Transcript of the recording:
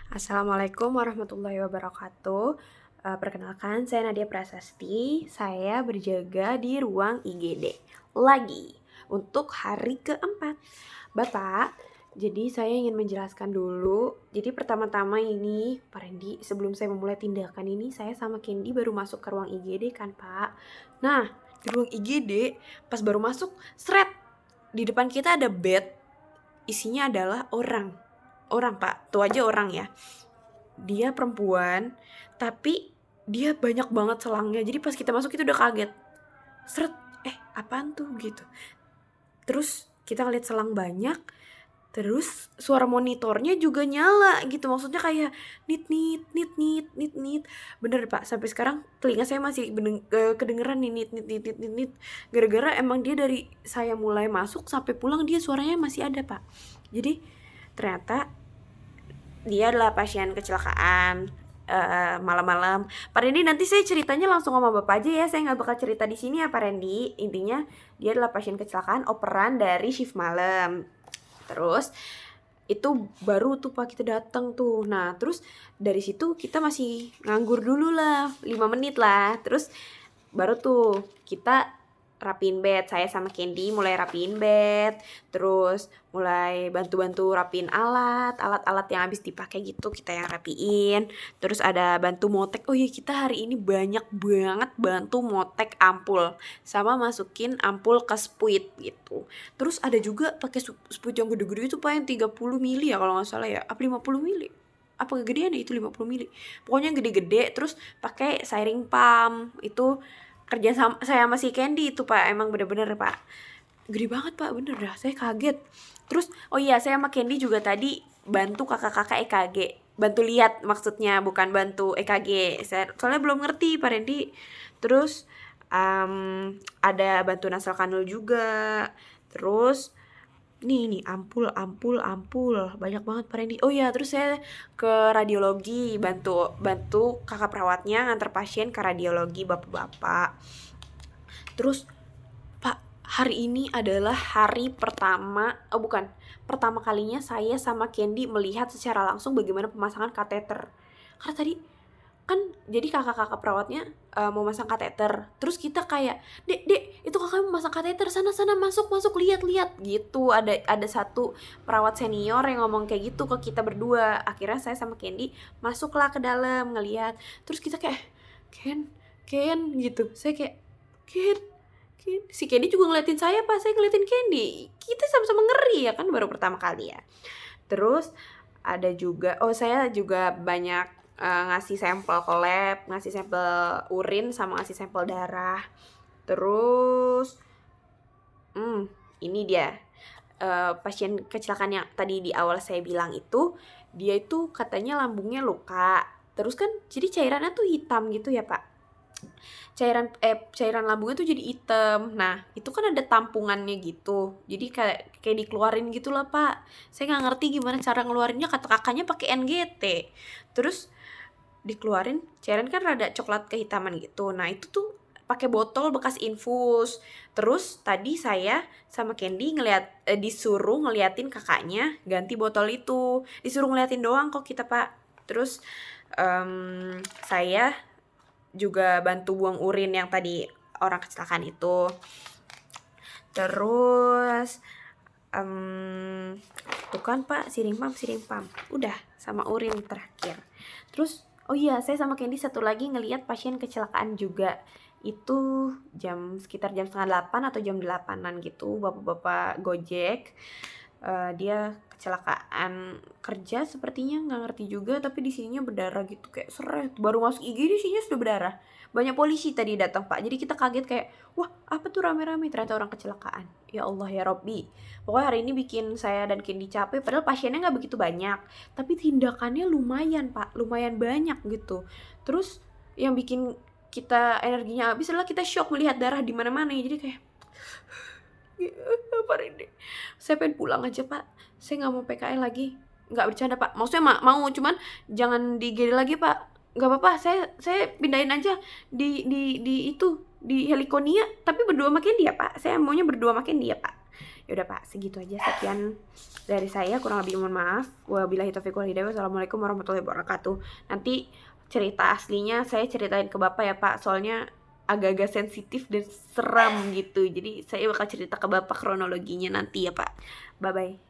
Assalamualaikum warahmatullahi wabarakatuh. Perkenalkan, saya Nadia Prasasti. Saya berjaga di ruang IGD lagi untuk hari keempat. Bapak, jadi saya ingin menjelaskan dulu. Jadi pertama-tama ini, Pak Randy, sebelum saya memulai tindakan ini, saya sama Candy baru masuk ke ruang IGD kan, Pak. Nah, di ruang IGD, pas baru masuk, seret, di depan kita ada bed, isinya adalah orang. Orang, Pak, tuh aja orang ya. Dia perempuan, tapi dia banyak banget selangnya. Jadi pas kita masuk itu udah kaget. Seret, apaan tuh gitu. Terus kita ngeliat selang banyak, terus suara monitornya juga nyala gitu. Maksudnya kayak nit nit nit nit nit nit. Bener Pak, sampai sekarang telinga saya masih kedengeran nih nit nit nit nit nit nit. Gara-gara emang dia dari saya mulai masuk sampai pulang dia suaranya masih ada Pak. Jadi ternyata dia adalah pasien kecelakaan malam-malam. Pak Randy, nanti saya ceritanya langsung sama Bapak aja ya. Saya nggak bakal cerita di sini ya Pak Randy. Intinya dia adalah pasien kecelakaan operan dari shift malam. Terus itu baru tuh Pak kita datang tuh. Nah, terus dari situ kita masih nganggur dulu lah, 5 menit lah. Terus baru tuh kita rapiin bed. Saya sama Candy mulai rapiin bed, terus mulai bantu-bantu rapiin alat-alat yang habis dipakai gitu kita yang rapiin. Terus ada bantu motek. Oh iya, kita hari ini banyak banget bantu motek ampul sama masukin ampul ke spuit gitu. Terus ada juga pakai spuit yang gede-gede itu Pak, yang 30 mili ya kalau nggak salah ya. Apa 50 mili? Apa kegedean ya itu 50 mili. Pokoknya gede-gede. Terus pakai siring pump. Itu kerja sama saya sama si Candy itu Pak, emang bener-bener Pak gede banget Pak, bener dah saya kaget. Terus oh iya, saya sama Candy juga tadi bantu kakak-kakak EKG, bantu lihat maksudnya, bukan bantu EKG. Saya soalnya belum ngerti Pak Randy. Terus ada bantu nasal kanul juga. Terus nih ampul banyak banget Pak Randy. Oh iya, terus saya ke radiologi, bantu kakak perawatnya nganter pasien ke radiologi, bapak-bapak. Terus Pak, hari ini adalah hari pertama, pertama kalinya saya sama Candy melihat secara langsung bagaimana pemasangan kateter. Karena tadi kan jadi kakak-kakak perawatnya mau masang kateter, terus kita kayak dek itu kakak mau masang kateter, sana masuk lihat gitu. Ada satu perawat senior yang ngomong kayak gitu ke kita berdua. Akhirnya saya sama Candy masuklah ke dalam ngelihat. Terus kita kayak Ken gitu. Saya kayak Ken, si Candy juga ngeliatin saya pas saya ngeliatin Candy. Kita sama-sama ngeri ya kan, baru pertama kali ya. Terus ada juga, saya juga banyak ngasih sampel ke lab, ngasih sampel urin sama ngasih sampel darah. Terus ini dia pasien kecelakaan yang tadi di awal saya bilang itu, dia itu katanya lambungnya luka. Terus kan jadi cairannya tuh hitam gitu ya Pak. Cairan lambungnya tuh jadi hitam. Nah, itu kan ada tampungannya gitu. Jadi kayak dikeluarin gitu lah, Pak. Saya nggak ngerti gimana cara ngeluarinnya, kata kakaknya pakai NGT. Terus dikeluarin, cairan kan rada coklat kehitaman gitu. Nah, itu tuh pakai botol bekas infus. Terus tadi saya sama Candy disuruh ngeliatin kakaknya ganti botol itu. Disuruh ngeliatin doang kok kita, Pak. Terus saya juga bantu buang urin yang tadi orang kecelakaan itu. Terus tuh kan Pak, siring pump udah, sama urin terakhir. Terus oh iya, saya sama Candy satu lagi ngelihat pasien kecelakaan juga. Itu sekitar jam 7:30 atau jam 8-an gitu, bapak-bapak Gojek. Dia kecelakaan kerja sepertinya, nggak ngerti juga, tapi di sininya berdarah gitu kayak seret. Baru masuk IGD di sininya sudah berdarah. Banyak polisi tadi datang Pak, jadi kita kaget kayak wah apa tuh rame-rame, ternyata orang kecelakaan. Ya Allah ya Robbi, pokoknya hari ini bikin saya dan Candy capek. Padahal pasiennya nggak begitu banyak, tapi tindakannya lumayan Pak, lumayan banyak gitu. Terus yang bikin kita energinya habis adalah kita shock melihat darah di mana-mana. Jadi kayak Pak Rinde, saya pengen pulang aja Pak, saya nggak mau PKL lagi. Nggak bercanda Pak, maksudnya mau, cuman jangan di IGD lagi Pak. Nggak apa-apa, saya pindahin aja di itu, di Helikonia, tapi berdua makin dia Pak. Saya maunya berdua makin dia Pak. Yaudah Pak, segitu aja, sekian dari saya, kurang lebih mohon maaf. Wabillahi taufiq wal hidayah. Wassalamualaikum warahmatullahi wabarakatuh. Nanti cerita aslinya saya ceritain ke Bapak ya Pak, soalnya agak-agak sensitif dan seram gitu. Jadi saya bakal cerita ke Bapak kronologinya nanti ya Pak. Bye bye.